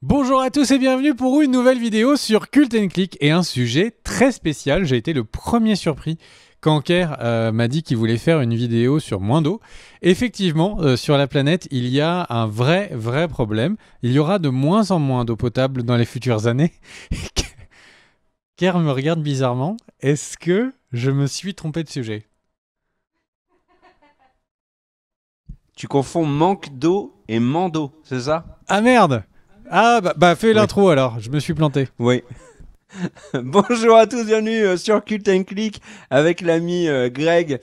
Bonjour à tous et bienvenue pour une nouvelle vidéo sur Cult & Click et un sujet très spécial. J'ai été le premier surpris quand Ker m'a dit qu'il voulait faire une vidéo sur moins d'eau. Effectivement, sur la planète, il y a un vrai problème. Il y aura de moins en moins d'eau potable dans les futures années. Ker me regarde bizarrement. Est-ce que je me suis trompé de sujet? Tu confonds manque d'eau et mando, c'est ça? Ah merde! Ah bah fais Oui. l'intro alors, je me suis planté. Oui. Bonjour à tous, bienvenue sur Cult & Click avec l'ami Greg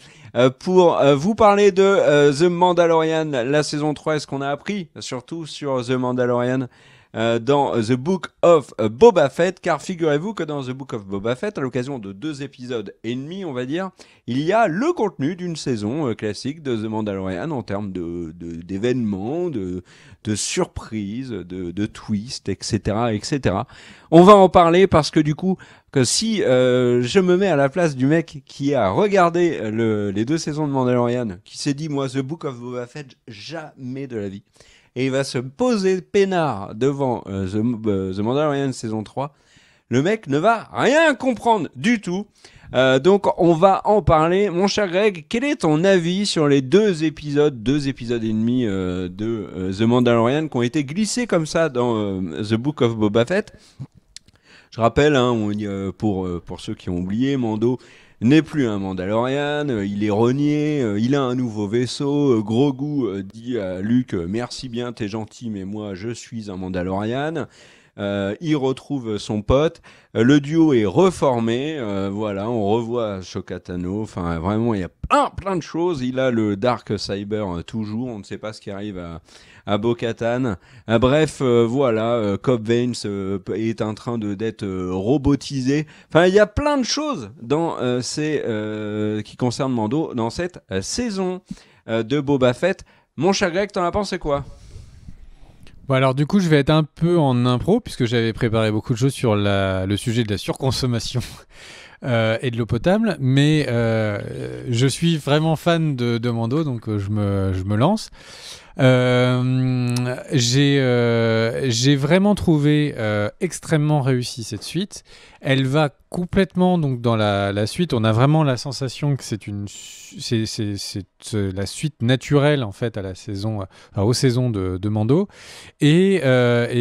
pour vous parler de The Mandalorian, la saison 3, et ce qu'on a appris surtout sur The Mandalorian dans The Book of Boba Fett, car figurez-vous que dans The Book of Boba Fett, à l'occasion de 2 épisodes et demi, on va dire, il y a le contenu d'une saison classique de The Mandalorian en termes d'événements, de surprises, de twists, etc., etc. On va en parler parce que du coup, que si je me mets à la place du mec qui a regardé les 2 saisons de Mandalorian, qui s'est dit, moi, The Book of Boba Fett, jamais de la vie, et il va se poser peinard devant The Mandalorian saison 3, le mec ne va rien comprendre du tout. Donc on va en parler. Mon cher Greg, quel est ton avis sur les 2 épisodes et demi de The Mandalorian qui ont été glissés comme ça dans The Book of Boba Fett? Je rappelle, pour ceux qui ont oublié, Mando n'est plus un Mandalorian, il est renié, il a un nouveau vaisseau, Grogu dit à Luke merci bien, t'es gentil, mais moi je suis un Mandalorian. Il retrouve son pote, le duo est reformé, voilà, on revoit Ahsoka Tano, enfin vraiment il y a plein de choses, il a le Dark Saber toujours, on ne sait pas ce qui arrive à Bo-Katan. Bref, voilà, Cobb Vanth est en train d'être robotisé. Enfin, il y a plein de choses dans qui concernent Mando dans cette saison de Boba Fett. Mon cher Greg, t'en as pensé quoi? Bon alors du coup je vais être un peu en impro puisque j'avais préparé beaucoup de choses sur le sujet de la surconsommation et de l'eau potable, mais je suis vraiment fan de Mando, donc je me lance. J'ai vraiment trouvé extrêmement réussi cette suite. Elle va complètement donc dans la suite. On a vraiment la sensation que c'est la suite naturelle en fait à la saison, aux saisons de Mando. Et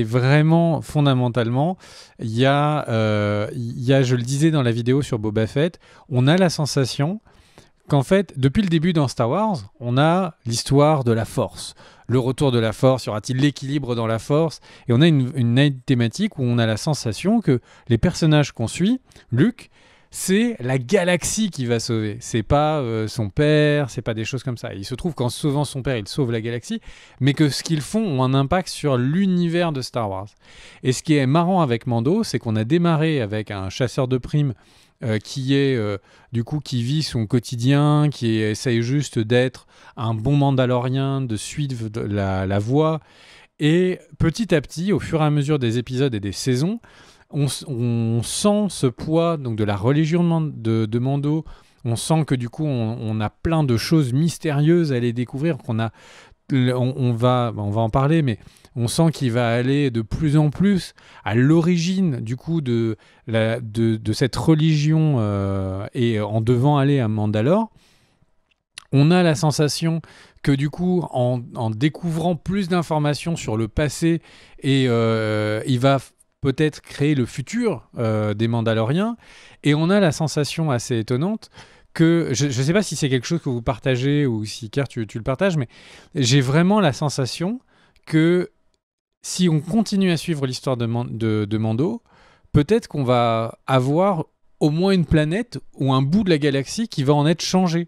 vraiment fondamentalement, il y a, je le disais dans la vidéo sur Boba Fett, on a la sensation qu'en fait, depuis le début dans Star Wars, on a l'histoire de la Force. Le retour de la Force, y aura-t-il l'équilibre dans la Force? Et on a une thématique où on a la sensation que les personnages qu'on suit, Luke, c'est la galaxie qui va sauver. C'est pas son père, c'est pas des choses comme ça. Il se trouve qu'en sauvant son père, il sauve la galaxie, mais que ce qu'ils font ont un impact sur l'univers de Star Wars. Et ce qui est marrant avec Mando, c'est qu'on a démarré avec un chasseur de primes qui est du coup qui vit son quotidien, qui essaye juste d'être un bon Mandalorien, de suivre la voie. Et petit à petit, au fur et à mesure des épisodes et des saisons, on sent ce poids donc de la religion de Mando. On sent que du coup, on a plein de choses mystérieuses à aller découvrir. On va en parler, mais on sent qu'il va aller de plus en plus à l'origine du coup de cette religion et en devant aller à Mandalore. On a la sensation que du coup, en découvrant plus d'informations sur le passé, et il va peut-être créer le futur des Mandaloriens. Et on a la sensation assez étonnante que, je ne sais pas si c'est quelque chose que vous partagez ou si Ker tu le partages, mais j'ai vraiment la sensation que si on continue à suivre l'histoire de Mando, peut-être qu'on va avoir au moins une planète ou un bout de la galaxie qui va en être changé.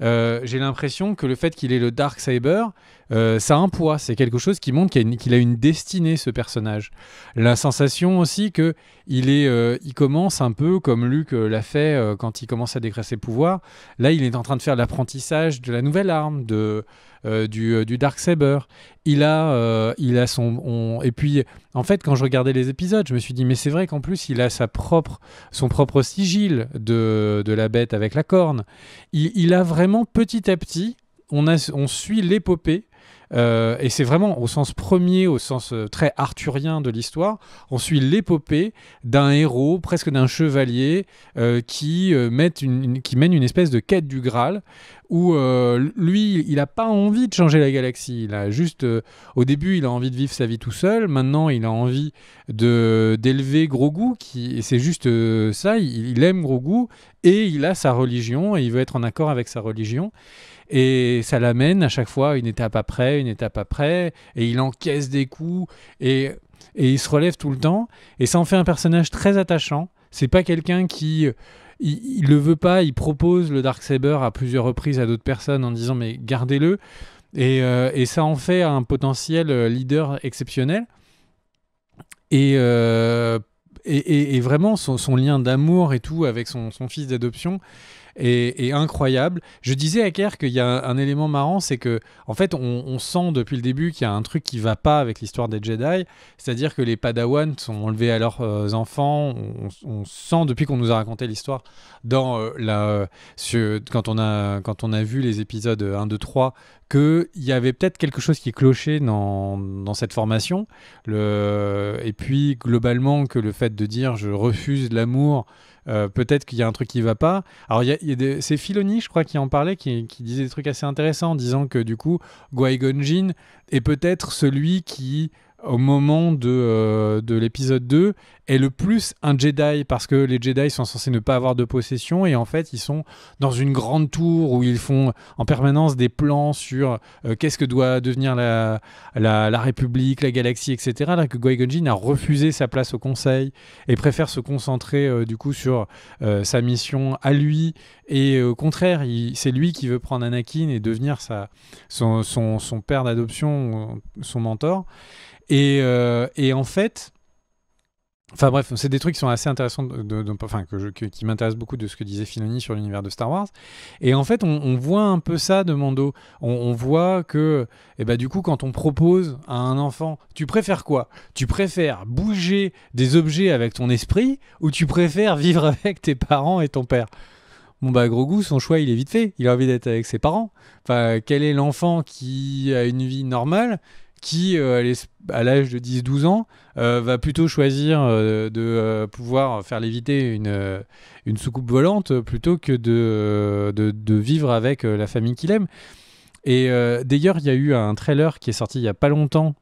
J'ai l'impression que le fait qu'il ait le Dark Saber, ça a un poids. C'est quelque chose qui montre qu'il a une destinée, ce personnage. La sensation aussi il commence un peu comme Luke l'a fait quand il commence à dégraisser ses pouvoirs. Là, il est en train de faire l'apprentissage de la nouvelle arme, du Dark Saber. Il a son... Et puis, en fait, quand je regardais les épisodes, je me suis dit, mais c'est vrai qu'en plus, il a son propre sigil de la bête avec la corne. Il a vraiment, petit à petit, on suit l'épopée et c'est vraiment au sens premier, au sens très arthurien de l'histoire, on suit l'épopée d'un héros, presque d'un chevalier, qui mène une espèce de quête du Graal, où lui, il n'a pas envie de changer la galaxie. Il a juste, au début, il a envie de vivre sa vie tout seul. Maintenant, il a envie d'élever Grogu, et c'est juste ça. Il aime Grogu et il a sa religion et il veut être en accord avec sa religion. Et ça l'amène à chaque fois une étape après, et il encaisse des coups et il se relève tout le temps. Et ça en fait un personnage très attachant. C'est pas quelqu'un qui il le veut pas, il propose le Darksaber à plusieurs reprises à d'autres personnes en disant mais gardez-le. Et ça en fait un potentiel leader exceptionnel. Et vraiment son lien d'amour et tout avec son fils d'adoption est incroyable. Je disais à Kerr qu'il y a un élément marrant, c'est que en fait on sent depuis le début qu'il y a un truc qui va pas avec l'histoire des Jedi, c'est-à-dire que les Padawans sont enlevés à leurs enfants. On sent depuis qu'on nous a raconté l'histoire dans quand on a vu les épisodes 1, 2, 3 qu'il y avait peut-être quelque chose qui clochait dans cette formation. Et puis globalement que le fait de dire je refuse l'amour, peut-être qu'il y a un truc qui va pas. Alors c'est Filoni, je crois, qui en parlait, qui disait des trucs assez intéressants, en disant que du coup, Qui-Gon Jinn est peut-être celui qui, au moment de l'épisode 2, est le plus un Jedi, parce que les Jedi sont censés ne pas avoir de possession, et en fait, ils sont dans une grande tour où ils font en permanence des plans sur qu'est-ce que doit devenir la République, la galaxie, etc. Là, que Qui-Gon Jinn a refusé sa place au Conseil et préfère se concentrer du coup sur sa mission à lui, et au contraire, c'est lui qui veut prendre Anakin et devenir son père d'adoption, son mentor. Et en fait, enfin bref, c'est des trucs qui sont assez intéressants, qui m'intéressent beaucoup de ce que disait Filoni sur l'univers de Star Wars. Et en fait, on voit un peu ça de Mando. On voit que, du coup, quand on propose à un enfant, tu préfères quoi ? Tu préfères bouger des objets avec ton esprit, ou tu préfères vivre avec tes parents et ton père ? Bon Grogu, son choix, il est vite fait. Il a envie d'être avec ses parents. Enfin, quel est l'enfant qui a une vie normale, qui, à l'âge de 10-12 ans, va plutôt choisir de pouvoir faire léviter une soucoupe volante plutôt que de vivre avec la famille qu'il aime. Et d'ailleurs, il y a eu un trailer qui est sorti il n'y a pas longtemps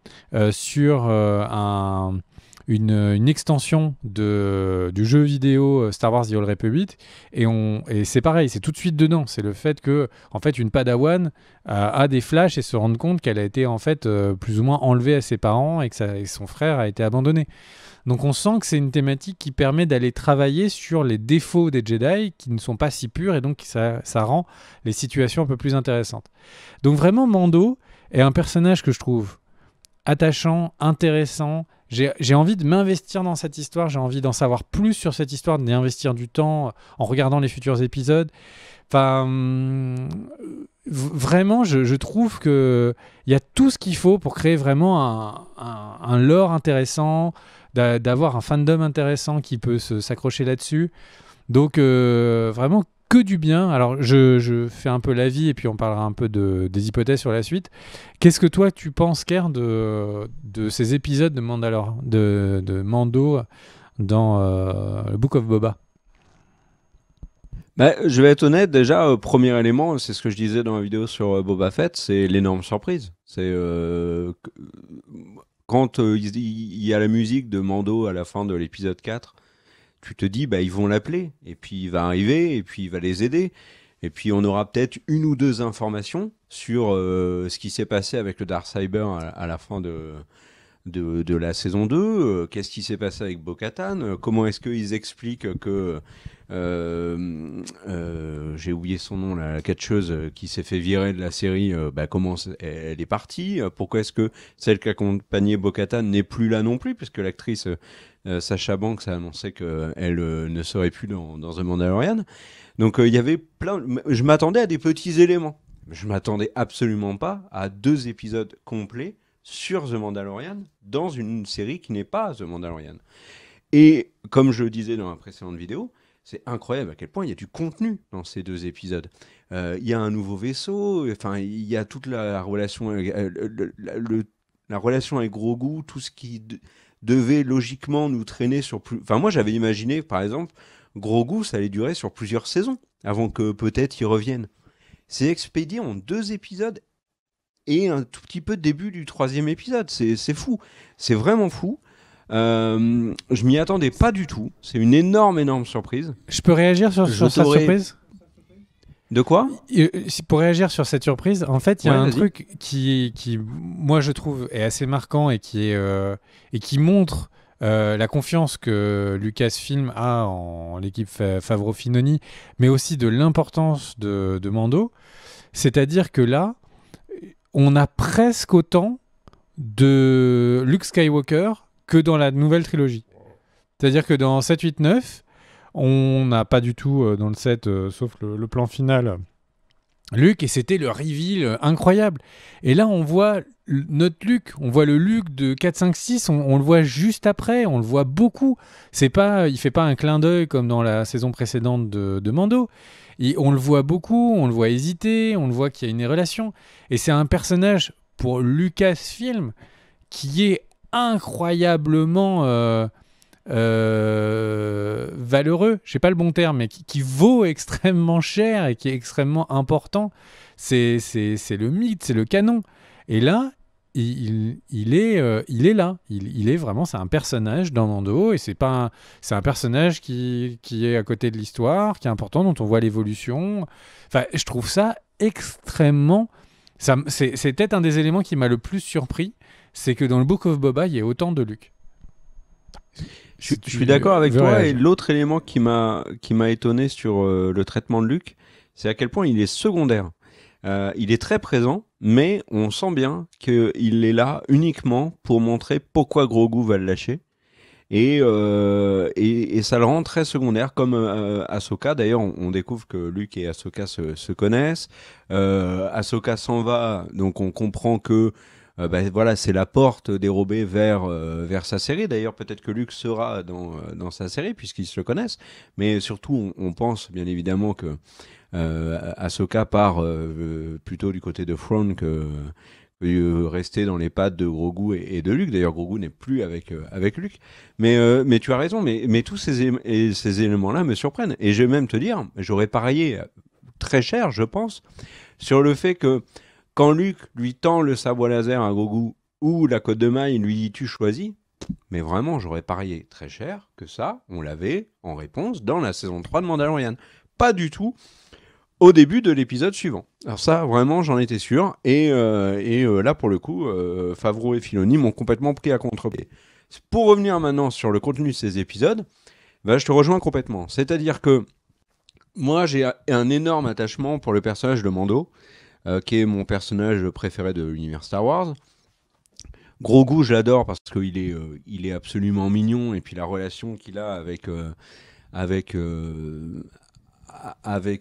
sur une extension du jeu vidéo Star Wars The Old Republic, et c'est pareil, c'est tout de suite dedans. C'est le fait que en fait une Padawan a des flashs et se rend compte qu'elle a été en fait plus ou moins enlevée à ses parents et que son frère a été abandonné. Donc on sent que c'est une thématique qui permet d'aller travailler sur les défauts des Jedi qui ne sont pas si purs, et donc ça rend les situations un peu plus intéressantes. Donc vraiment, Mando est un personnage que je trouve attachant, intéressant. J'ai envie de m'investir dans cette histoire, j'ai envie d'en savoir plus sur cette histoire, d'y investir du temps en regardant les futurs épisodes. Enfin, vraiment, je trouve qu'il y a tout ce qu'il faut pour créer vraiment un lore intéressant, d'avoir un fandom intéressant qui peut s'accrocher là-dessus. Donc, vraiment, que du bien. Alors, je fais un peu l'avis et puis on parlera un peu des hypothèses sur la suite. Qu'est-ce que toi, tu penses, Kerr, de ces épisodes de Mando dans le Book of Boba ? Je vais être honnête, déjà, premier élément, c'est ce que je disais dans la vidéo sur Boba Fett, c'est l'énorme surprise. C'est quand il y a la musique de Mando à la fin de l'épisode 4, tu te dis, ils vont l'appeler, et puis il va arriver, et puis il va les aider, et puis on aura peut-être une ou deux informations sur ce qui s'est passé avec le Darksaber à la fin de la saison 2, qu'est-ce qui s'est passé avec Bo-Katan, comment est-ce qu'ils expliquent que j'ai oublié son nom, la catcheuse qui s'est fait virer de la série, comment elle est partie, pourquoi est-ce que celle qui accompagnait Bo-Katan n'est plus là non plus, puisque l'actrice Sacha Banks a annoncé qu'elle ne serait plus dans The Mandalorian. Donc il y avait je m'attendais à des petits éléments, je m'attendais absolument pas à 2 épisodes complets sur The Mandalorian dans une série qui n'est pas The Mandalorian. Et comme je le disais dans la précédente vidéo, c'est incroyable à quel point il y a du contenu dans ces 2 épisodes. il y a un nouveau vaisseau, enfin, il y a toute la relation, la relation avec Grogu, tout ce qui devait logiquement nous traîner sur plus. Enfin, moi, j'avais imaginé, par exemple, Grogu, ça allait durer sur plusieurs saisons avant que peut-être il revienne. C'est expédié en 2 épisodes et un tout petit peu de début du 3e épisode. C'est fou. C'est vraiment fou. Je m'y attendais pas du tout. C'est une énorme surprise. Je peux réagir sur cette surprise? De quoi? Pour réagir sur cette surprise, en fait, il y a un vas-y. truc qui, moi, je trouve est assez marquant et qui montre la confiance que Lucasfilm a en l'équipe Favreau-Filoni, mais aussi de l'importance de Mando. C'est-à-dire que là, on a presque autant de Luke Skywalker que dans la nouvelle trilogie. C'est-à-dire que dans 7, 8, 9, on n'a pas du tout dans le 7, sauf le plan final, Luke, et c'était le reveal incroyable. Et là, on voit notre Luke, on voit le Luke de 4, 5, 6, on le voit juste après, on le voit beaucoup. Il fait pas un clin d'œil comme dans la saison précédente de Mando. On le voit beaucoup, on le voit hésiter, on le voit qu'il y a une relation. Et c'est un personnage pour Lucasfilm qui est incroyablement valeureux, je sais pas le bon terme, mais qui vaut extrêmement cher et qui est extrêmement important. C'est le mythe, c'est le canon. Et là, il est là. Il est vraiment, c'est un personnage dans Mando, et c'est un personnage qui est à côté de l'histoire, qui est important, dont on voit l'évolution. Enfin, je trouve ça extrêmement. C'est peut-être un des éléments qui m'a le plus surpris, c'est que dans le Book of Boba, il y a autant de Luke. Je suis d'accord avec toi. Et l'autre élément qui m'a étonné sur le traitement de Luke, c'est à quel point il est secondaire. Il est très présent, mais on sent bien qu'il est là uniquement pour montrer pourquoi Grogu va le lâcher. Et ça le rend très secondaire, comme Ahsoka. D'ailleurs, on découvre que Luke et Ahsoka se connaissent. Ahsoka s'en va, donc on comprend que voilà, c'est la porte dérobée vers sa série. D'ailleurs, peut-être que Luke sera dans sa série, puisqu'ils se connaissent. Mais surtout, on pense bien évidemment que Ahsoka part plutôt du côté de Thrawn que rester dans les pattes de Grogu et de Luke. D'ailleurs, Grogu n'est plus avec Luke. Mais tu as raison, mais tous ces éléments-là me surprennent. Et je vais même te dire, j'aurais parié très cher, je pense, sur le fait que quand Luke lui tend le sabre laser à Grogu ou la côte de maille lui dit tu choisis, mais vraiment, j'aurais parié très cher que ça, on l'avait en réponse dans la saison 3 de Mandalorian. Pas du tout au début de l'épisode suivant. Alors ça, vraiment, j'en étais sûr. Et là, pour le coup, Favreau et Filoni m'ont complètement pris à contre-pied. Pour revenir maintenant sur le contenu de ces épisodes, je te rejoins complètement. C'est-à-dire que moi, j'ai un énorme attachement pour le personnage de Mando, qui est mon personnage préféré de l'univers Star Wars. Grogu, je l'adore parce qu'il est absolument mignon, et puis la relation qu'il a avec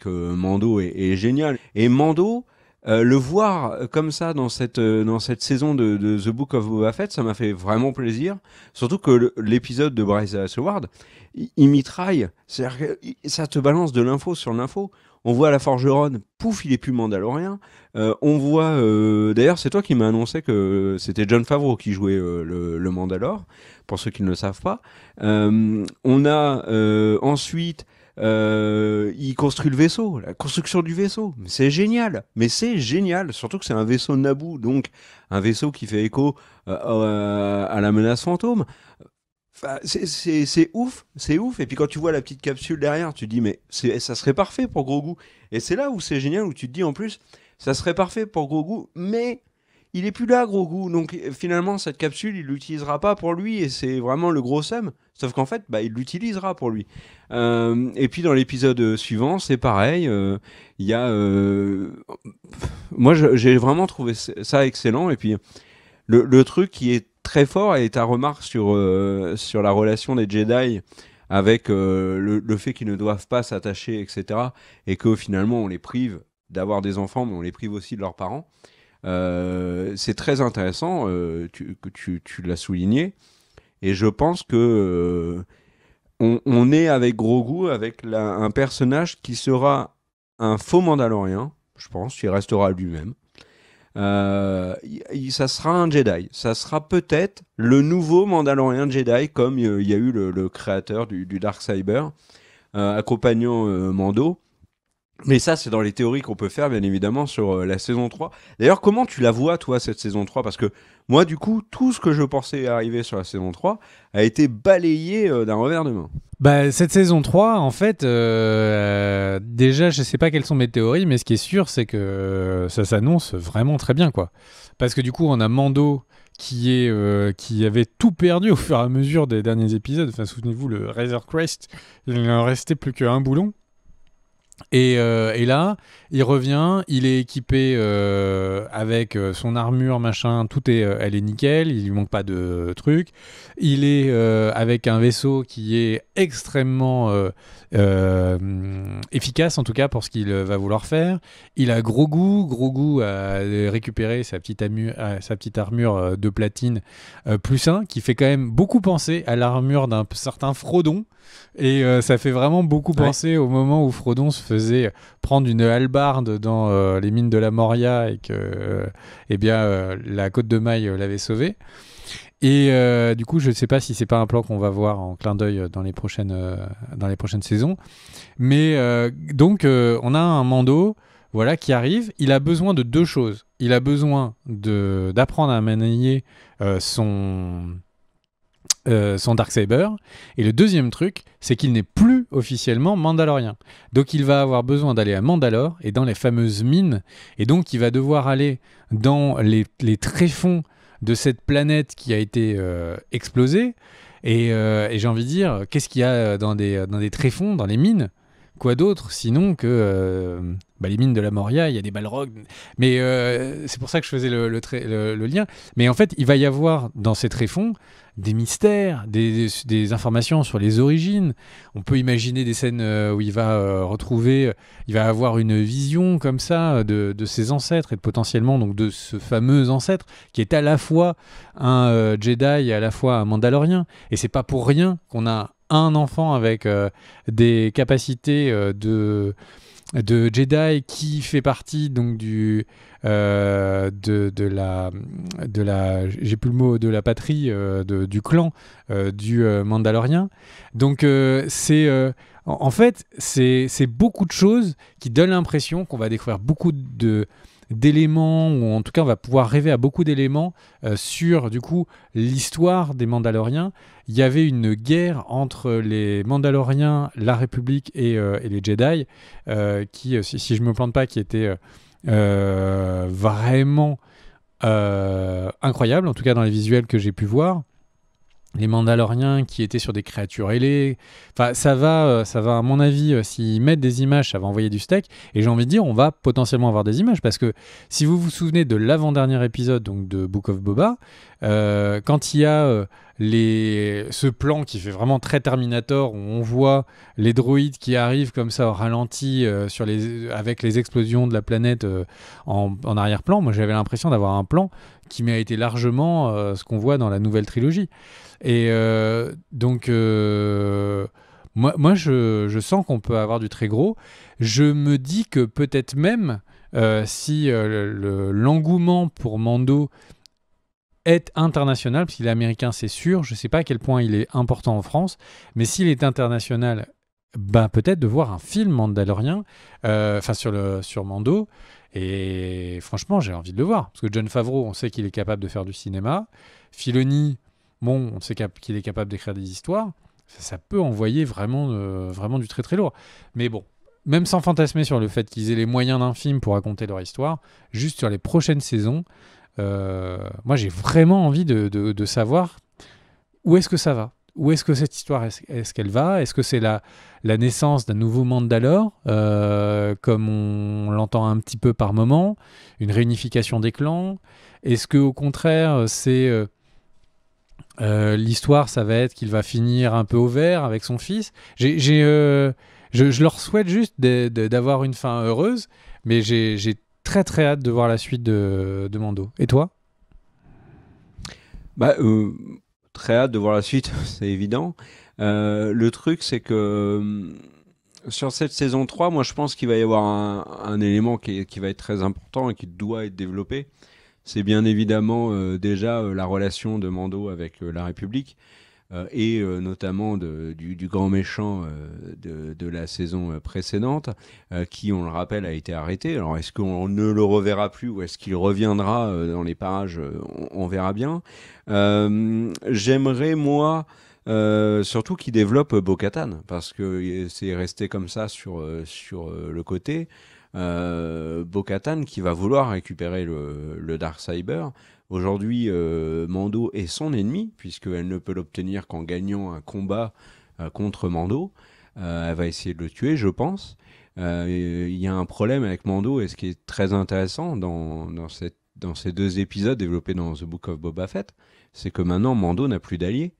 Mando est génial. Et Mando, le voir comme ça dans cette saison de The Book of Boba Fett, ça m'a fait vraiment plaisir. Surtout que l'épisode de Bryce Dallas Howard, il mitraille. C'est-à-dire que ça te balance de l'info sur l'info. On voit la forgeronne, pouf, il est plus mandalorien. On voit, d'ailleurs, c'est toi qui m'as annoncé que c'était Jon Favreau qui jouait le Mandalore, pour ceux qui ne le savent pas. On a ensuite, il construit le vaisseau, la construction du vaisseau. C'est génial, surtout que c'est un vaisseau Naboo, donc un vaisseau qui fait écho à la menace fantôme. Enfin, c'est ouf. Et puis quand tu vois la petite capsule derrière, tu te dis mais ça serait parfait pour Grogu. Et c'est là où c'est génial, où tu te dis en plus, ça serait parfait pour Grogu, mais il est plus là, Grogu. Donc finalement, cette capsule, il l'utilisera pas pour lui, et c'est vraiment le gros seum. Sauf qu'en fait, il l'utilisera pour lui. Et puis dans l'épisode suivant, c'est pareil. Il y a, moi, j'ai vraiment trouvé ça excellent. Et puis le truc qui est très fort, et ta remarque sur la relation des Jedi avec le fait qu'ils ne doivent pas s'attacher, etc., et que finalement on les prive d'avoir des enfants, mais on les prive aussi de leurs parents. C'est très intéressant, tu l'as souligné, et je pense que on est avec Grogu, avec un personnage qui sera un faux Mandalorien, je pense, il restera lui-même. Ça sera un Jedi. Ça sera peut-être le nouveau Mandalorien Jedi, comme il y a eu le créateur du Darksaber, accompagnant Mando. Mais ça, c'est dans les théories qu'on peut faire, bien évidemment, sur la saison 3. D'ailleurs, comment tu la vois, toi, cette saison 3? Parce que moi, du coup, tout ce que je pensais arriver sur la saison 3 a été balayé d'un revers de main. Bah, cette saison 3, en fait, déjà, je sais pas quelles sont mes théories, mais ce qui est sûr, c'est que ça s'annonce vraiment très bien, quoi. Parce que du coup, on a Mando qui avait tout perdu au fur et à mesure des derniers épisodes. Enfin, souvenez-vous, le Razor Crest, il en restait plus qu'un boulon. Et là, il revient, il est équipé avec son armure, machin, elle est nickel, il lui manque pas de trucs. Il est avec un vaisseau qui est extrêmement efficace, en tout cas pour ce qu'il va vouloir faire. Il a Grogu a récupéré sa petite armure de platine +1, qui fait quand même beaucoup penser à l'armure d'un certain Frodon. Et ça fait vraiment beaucoup penser au moment où Frodon se faisait prendre une hallebarde dans les mines de la Moria et que la côte de maille l'avait sauvé. Et du coup, je ne sais pas si c'est pas un plan qu'on va voir en clin d'œil dans les prochaines saisons. Mais donc, on a un Mando, voilà, qui arrive. Il a besoin de deux choses. Il a besoin d'apprendre à manier son Darksaber. Et le deuxième truc, c'est qu'il n'est plus officiellement Mandalorien. Donc il va avoir besoin d'aller à Mandalore et dans les fameuses mines. Et donc il va devoir aller dans les tréfonds de cette planète qui a été explosée. Et j'ai envie de dire, qu'est-ce qu'il y a dans des tréfonds, dans les mines? Quoi d'autre sinon que les mines de la Moria, il y a des balrogs. Mais c'est pour ça que je faisais le lien. Mais en fait, il va y avoir dans ces tréfonds des mystères, des informations sur les origines. On peut imaginer des scènes où il va il va avoir une vision comme ça de ses ancêtres et potentiellement donc de ce fameux ancêtre qui est à la fois un Jedi et à la fois un Mandalorien. Et c'est pas pour rien qu'on a un enfant avec des capacités de Jedi qui fait partie donc de la j'ai plus le mot, de la patrie du clan du Mandalorien. Donc en fait c'est beaucoup de choses qui donnent l'impression qu'on va découvrir beaucoup d'éléments, ou en tout cas on va pouvoir rêver à beaucoup d'éléments sur du coup l'histoire des Mandaloriens. Il y avait une guerre entre les Mandaloriens, la République et les Jedi qui, si je me plante pas, qui était vraiment incroyable, en tout cas dans les visuels que j'ai pu voir. Les Mandaloriens qui étaient sur des créatures ailées. Enfin, ça va à mon avis, s'ils mettent des images, ça va envoyer du steak. Et j'ai envie de dire, on va potentiellement avoir des images. Parce que si vous vous souvenez de l'avant-dernier épisode donc de Book of Boba, quand il y a ce plan qui fait vraiment très Terminator, où on voit les droïdes qui arrivent comme ça au ralenti avec les explosions de la planète en arrière-plan, moi j'avais l'impression d'avoir un plan qui méritait largement ce qu'on voit dans la nouvelle trilogie. Et donc, moi je sens qu'on peut avoir du très gros. Je me dis que peut-être même, si l'engouement pour Mando est international, parce qu'il est américain, c'est sûr, je ne sais pas à quel point il est important en France, mais s'il est international, peut-être de voir un film mandalorien, sur Mando. Et franchement, j'ai envie de le voir. Parce que Jon Favreau, on sait qu'il est capable de faire du cinéma. Filoni, on sait qu'il est capable d'écrire des histoires. Ça peut envoyer vraiment du très très lourd. Mais bon, même sans fantasmer sur le fait qu'ils aient les moyens d'un film pour raconter leur histoire, juste sur les prochaines saisons, moi j'ai vraiment envie de savoir où est-ce que ça va. Où est-ce que cette histoire est-ce qu'elle va? Est-ce que c'est la naissance d'un nouveau Mandalore, comme on l'entend un petit peu par moment, une réunification des clans? Est-ce que au contraire, c'est l'histoire, ça va être qu'il va finir un peu au vert avec son fils? Je leur souhaite juste d'avoir une fin heureuse, mais j'ai très très hâte de voir la suite de Mando. Et toi? Très hâte de voir la suite, c'est évident. Le truc, c'est que Sur cette saison 3, moi je pense qu'il va y avoir un élément qui va être très important et qui doit être développé. C'est bien évidemment déjà la relation de Mando avec la République et notamment du grand méchant de la saison précédente, qui, on le rappelle, a été arrêté. Alors est-ce qu'on ne le reverra plus ou est-ce qu'il reviendra dans les parages, on verra bien. J'aimerais, moi, surtout qu'il développe Bo-Katan, parce que c'est resté comme ça sur le côté. Bo-Katan qui va vouloir récupérer le Darksaber. Aujourd'hui, Mando est son ennemi, puisqu'elle ne peut l'obtenir qu'en gagnant un combat contre Mando. Elle va essayer de le tuer, je pense. Il y a un problème avec Mando, et ce qui est très intéressant dans ces 2 épisodes développés dans The Book of Boba Fett, c'est que maintenant Mando n'a plus d'alliés,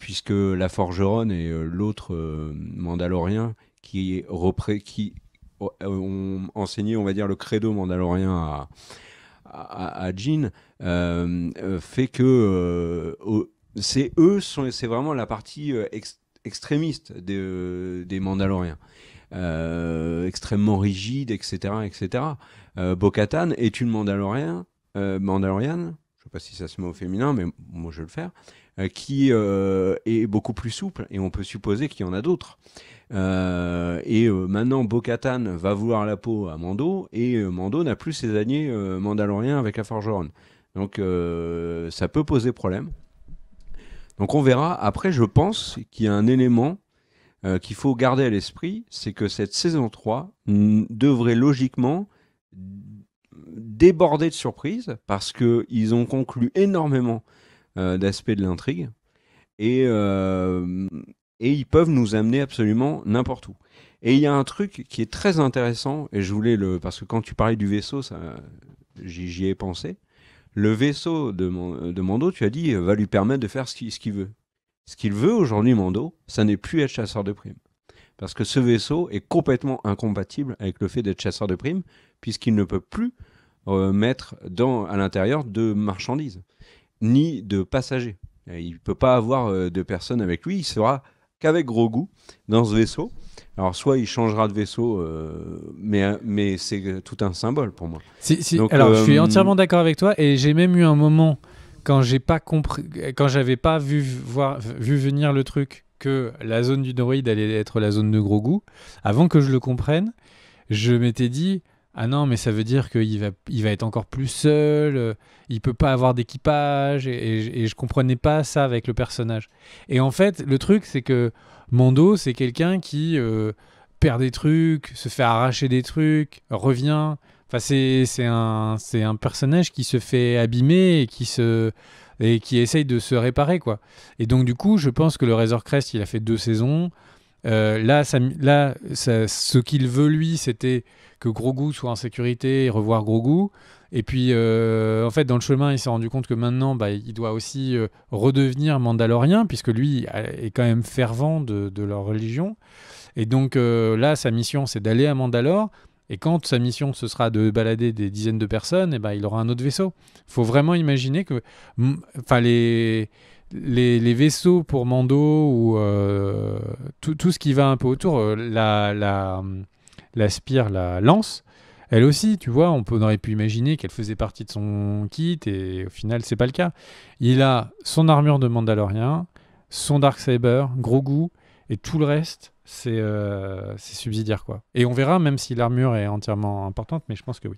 puisque la Forgeronne et l'autre Mandalorien qui ont enseigné, on va dire, le credo mandalorien à Jin, fait que c'est vraiment la partie extrémiste des Mandaloriens, extrêmement rigide, etc., etc. Bo-Katan est une Mandalorienne, je sais pas si ça se met au féminin, mais moi je vais le faire, qui est beaucoup plus souple, et on peut supposer qu'il y en a d'autres. Maintenant, Bo-Katan va vouloir la peau à Mando, et Mando n'a plus ses alliés mandaloriens avec la Forgeronne. Donc ça peut poser problème. Donc on verra. Après, je pense qu'il y a un élément qu'il faut garder à l'esprit, c'est que cette saison 3 devrait logiquement déborder de surprises, parce qu'ils ont conclu énormément d'aspects de l'intrigue, et ils peuvent nous amener absolument n'importe où. Et il y a un truc qui est très intéressant, et je voulais parce que quand tu parlais du vaisseau, j'y ai pensé. Le vaisseau de Mando, tu as dit, va lui permettre de faire ce qu'il veut. Ce qu'il veut aujourd'hui, Mando, ça n'est plus être chasseur de primes. Parce que ce vaisseau est complètement incompatible avec le fait d'être chasseur de primes, puisqu'il ne peut plus mettre à l'intérieur de marchandises, ni de passagers. Il ne peut pas avoir de personnes avec lui, il sera qu'avec Grogu dans ce vaisseau. Alors soit il changera de vaisseau, mais c'est tout un symbole pour moi. Donc, alors je suis entièrement d'accord avec toi, et j'ai même eu un moment quand j'ai pas compris, quand j'avais pas vu venir le truc, que la zone du droïde allait être la zone de Grogu. Avant que je le comprenne, je m'étais dit, ah non, mais ça veut dire qu'il va être encore plus seul, il peut pas avoir d'équipage, et je comprenais pas ça avec le personnage. Et en fait, le truc, c'est que Mando, c'est quelqu'un qui perd des trucs, se fait arracher des trucs, revient. Enfin, c'est un personnage qui se fait abîmer et qui essaye de se réparer, quoi. Et donc, du coup, je pense que le Razor Crest, il a fait 2 saisons. Ce qu'il veut, lui, c'était que Grogu soit en sécurité et revoir Grogu. Et puis, en fait, dans le chemin, il s'est rendu compte que maintenant, il doit aussi redevenir mandalorien, puisque lui est quand même fervent de leur religion. Et donc, là, sa mission, c'est d'aller à Mandalore. Et quand sa mission, ce sera de balader des dizaines de personnes, il aura un autre vaisseau. Il faut vraiment imaginer que les vaisseaux pour Mando, ou tout ce qui va un peu autour, la spire, la lance, elle aussi, tu vois, on aurait pu imaginer qu'elle faisait partie de son kit, et au final, c'est pas le cas. Il a son armure de Mandalorien, son Darksaber, Grogu, et tout le reste, c'est subsidiaire, quoi. Et on verra, même si l'armure est entièrement importante, mais je pense que oui.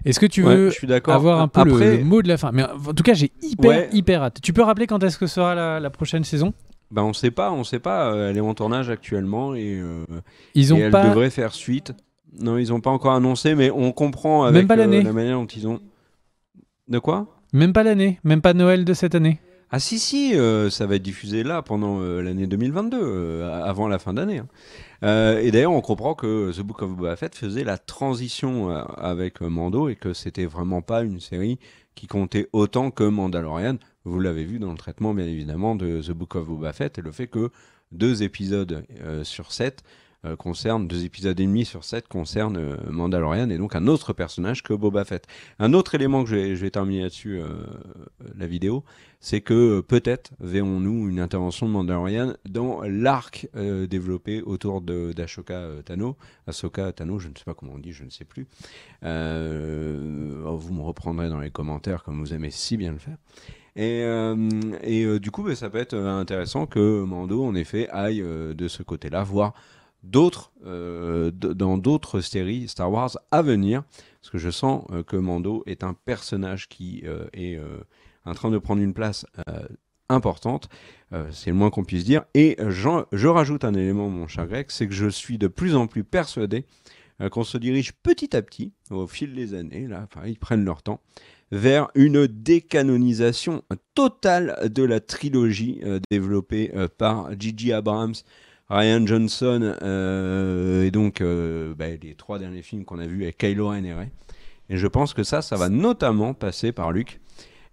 Est-ce que tu veux avoir un peu le mot de la fin? Mais en tout cas, j'ai hyper hâte. Tu peux rappeler quand est-ce que sera la prochaine saison? On sait pas. Elle est en tournage actuellement, et elle devrait faire suite. Non, ils n'ont pas encore annoncé, mais on comprend avec même pas l'année. La manière dont ils ont. De quoi? Même pas l'année, même pas Noël de cette année. Ah si, ça va être diffusé là pendant l'année 2022, avant la fin d'année. Et d'ailleurs, on comprend que The Book of Boba Fett faisait la transition avec Mando, et que c'était vraiment pas une série qui comptait autant que Mandalorian. Vous l'avez vu dans le traitement, bien évidemment, de The Book of Boba Fett, et le fait que 2 épisodes sur 7 concerne 2 épisodes et demi sur 7 concerne Mandalorian et donc un autre personnage que Boba Fett. Un autre élément que je vais terminer là-dessus la vidéo, c'est que peut-être verrons-nous une intervention de Mandalorian dans l'arc développé autour d'Ashoka Tano. Ahsoka Tano, je ne sais pas comment on dit, je ne sais plus. Vous me reprendrez dans les commentaires comme vous aimez si bien le faire. Et du coup, ça peut être intéressant que Mando, en effet, aille de ce côté-là, voir dans d'autres séries Star Wars à venir, parce que je sens que Mando est un personnage qui est en train de prendre une place importante, c'est le moins qu'on puisse dire, et je rajoute un élément, mon cher Greg, c'est que je suis de plus en plus persuadé qu'on se dirige petit à petit, au fil des années, là, enfin, ils prennent leur temps, vers une décanonisation totale de la trilogie développée par J.J. Abrams, Rian Johnson et donc les 3 derniers films qu'on a vus avec Kylo Ren et Rey. Et je pense que ça va notamment passer par Luke.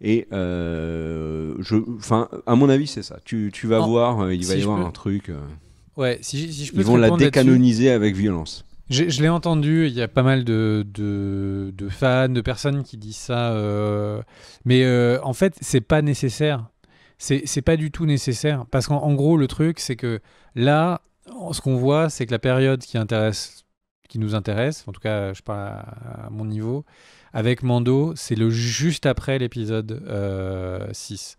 Et à mon avis, c'est ça. Tu vas voir, il va y avoir un truc. Ouais, si je peux ils vont la décanoniser avec violence. Je l'ai entendu, il y a pas mal de fans, de personnes qui disent ça. Mais en fait, c'est pas nécessaire. C'est pas du tout nécessaire. Parce qu'en gros, le truc, c'est que là, ce qu'on voit, c'est que la période qui nous intéresse, en tout cas, je parle à mon niveau, avec Mando, c'est le juste après l'épisode 6.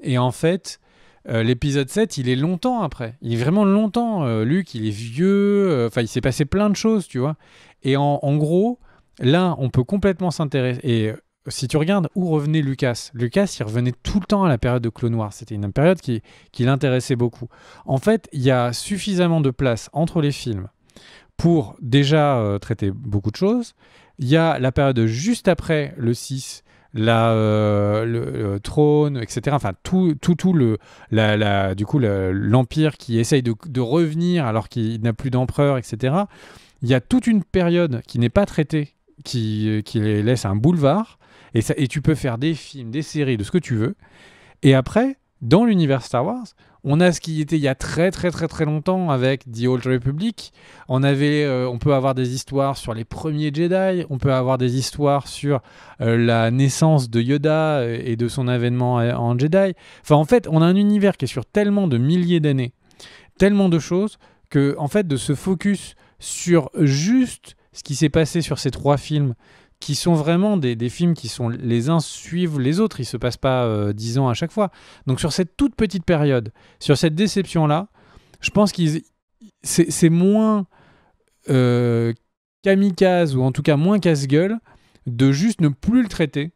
Et en fait, l'épisode 7, il est longtemps après. Il est vraiment longtemps. Luke, il est vieux. Il s'est passé plein de choses, tu vois. Et en gros, là, on peut complètement s'intéresser. Et si tu regardes où revenait Lucas, il revenait tout le temps à la période de Clone Wars. C'était une période qui l'intéressait beaucoup. En fait, il y a suffisamment de place entre les films pour déjà traiter beaucoup de choses. Il y a la période juste après le 6, le trône, etc. Enfin, l'empire qui essaye de revenir alors qu'il n'a plus d'empereur, etc. Il y a toute une période qui n'est pas traitée, qui laisse un boulevard, et tu peux faire des films, des séries, de ce que tu veux. Et après, dans l'univers Star Wars, on a ce qui était il y a très très très très longtemps avec The Old Republic. On peut avoir des histoires sur les premiers Jedi, on peut avoir des histoires sur la naissance de Yoda et de son avènement en Jedi. Enfin, en fait, on a un univers qui est sur tellement de milliers d'années, tellement de choses, que en fait, de se focus sur juste ce qui s'est passé sur ces 3 films, qui sont vraiment des films qui sont les uns suivent les autres, ils ne se passent pas 10 ans à chaque fois. Donc sur cette toute petite période, sur cette déception-là, je pense que c'est moins kamikaze, ou en tout cas moins casse-gueule, de juste ne plus le traiter,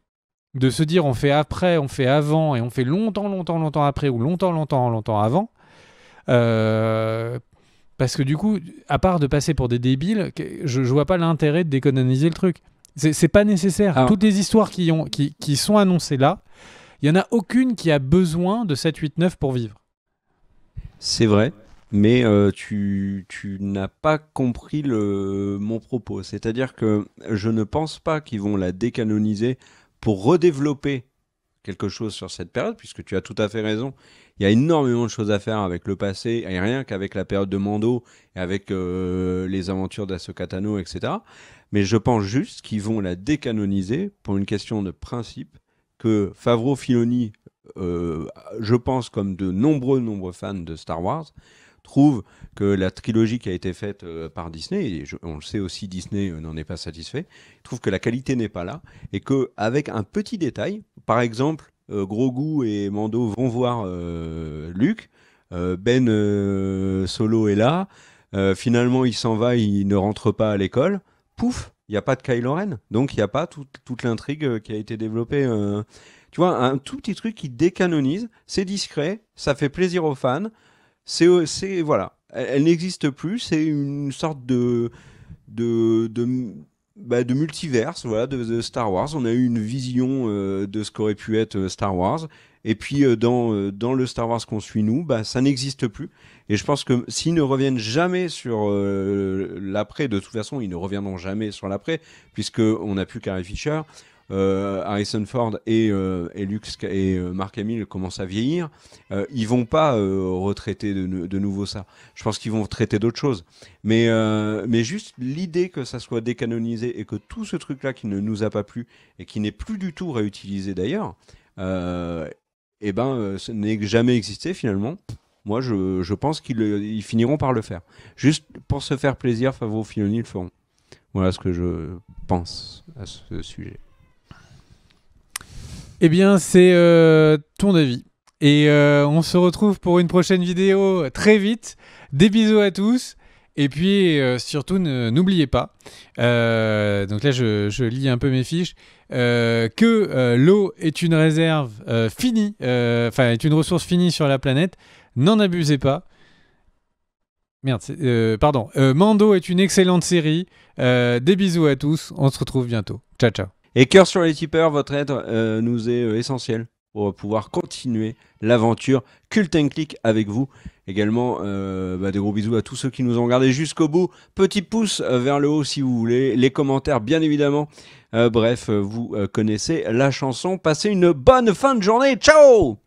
de se dire on fait après, on fait avant, et on fait longtemps après, ou longtemps avant. Parce que du coup, à part de passer pour des débiles, je vois pas l'intérêt de décanoniser le truc. C'est pas nécessaire. Alors, toutes les histoires qui sont annoncées là, il y en a aucune qui a besoin de 7, 8, 9 pour vivre. C'est vrai, mais tu n'as pas compris mon propos. C'est-à-dire que je ne pense pas qu'ils vont la décanoniser pour redévelopper quelque chose sur cette période, puisque tu as tout à fait raison. Il y a énormément de choses à faire avec le passé, et rien qu'avec la période de Mando, et avec les aventures d'Ahsoka Tano, etc. Mais je pense juste qu'ils vont la décanoniser pour une question de principe, que Favreau Filoni, je pense comme de nombreux fans de Star Wars, trouvent que la trilogie qui a été faite par Disney, et on le sait aussi, Disney n'en est pas satisfait, trouve que la qualité n'est pas là, et qu'avec un petit détail, par exemple, Grogu et Mando vont voir Luke, Ben Solo est là, finalement il s'en va, il ne rentre pas à l'école, pouf, il n'y a pas de Kylo Ren, donc il n'y a pas toute l'intrigue qui a été développée. Tu vois, un tout petit truc qui décanonise, c'est discret, ça fait plaisir aux fans, voilà, elle n'existe plus, c'est une sorte de multiverse, voilà, de Star Wars. On a eu une vision de ce qu'aurait pu être Star Wars, et puis dans le Star Wars qu'on suit nous, ça n'existe plus. Et je pense que s'ils ne reviennent jamais sur l'après, de toute façon, ils ne reviendront jamais sur l'après, puisqu'on n'a plus Carrie Fisher, Harrison Ford et Mark Hamill commencent à vieillir, ils vont pas retraiter de nouveau ça. Je pense qu'ils vont traiter d'autres choses. Mais juste l'idée que ça soit décanonisé et que tout ce truc-là qui ne nous a pas plu et qui n'est plus du tout réutilisé d'ailleurs, ce n'est jamais existé finalement. Moi, je pense qu'ils finiront par le faire. Juste pour se faire plaisir, Favreau, Filoni le feront. Voilà ce que je pense à ce sujet. Eh bien, c'est ton avis. Et on se retrouve pour une prochaine vidéo très vite. Des bisous à tous. Et puis, surtout, n'oubliez pas, donc là, je lis un peu mes fiches, que l'eau est une réserve finie, est une ressource finie sur la planète. N'en abusez pas. Merde, Mando est une excellente série. Des bisous à tous. On se retrouve bientôt. Ciao, ciao. Et cœur sur les tipeurs, votre aide nous est essentielle pour pouvoir continuer l'aventure Cult & Click avec vous. Également, des gros bisous à tous ceux qui nous ont regardés jusqu'au bout. Petit pouce vers le haut si vous voulez. Les commentaires, bien évidemment. Vous connaissez la chanson. Passez une bonne fin de journée. Ciao!